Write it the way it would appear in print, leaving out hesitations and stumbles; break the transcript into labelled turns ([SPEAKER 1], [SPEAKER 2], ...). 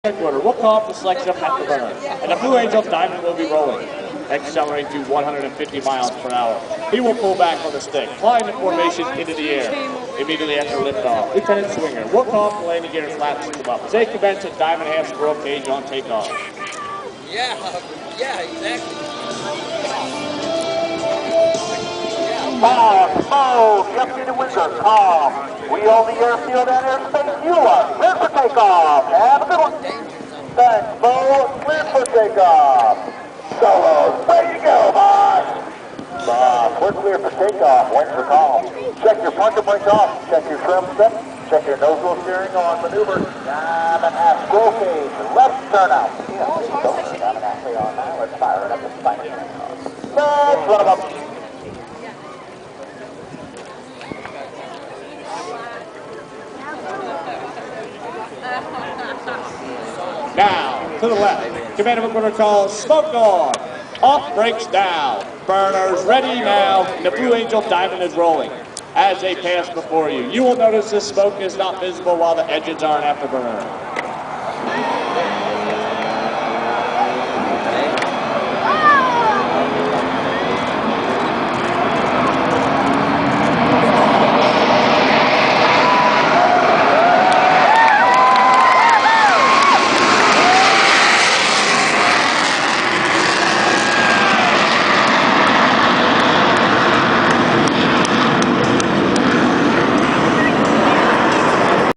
[SPEAKER 1] Quarter. We'll call up the selection of Afterburner, and the Blue Angel Diamond will be rolling, accelerating to 150 miles per hour. He will pull back on the stick, flying the formation into the air. Immediately after liftoff, Lieutenant Swinger will call up the landing gear and flaps to come up. As they commence at Diamond Half Squirrel Cage on takeoff.
[SPEAKER 2] Yeah, exactly.
[SPEAKER 3] Calm, Deputy to Windsor, calm. We own the airfield and airspace you are. Clear for takeoff. Have a good one. Thanks, Bo. Clear for takeoff. Solos, ready to go, boss. Boss, we're clear for takeoff. Windsor, calm. Check your puncher brakes off. Check your trim set. Check your nose wheel steering on maneuver. Diamond half squirrel cage. Left turnout. Diamond half on now. Let's fire it up and find it. Let's run them up.
[SPEAKER 1] Now, to the left, Commander McQuarter calls smoke on. Off brakes down. Burners ready now, and the Blue Angel Diamond is rolling. As they pass before you, you will notice the smoke is not visible while the engines are in afterburner.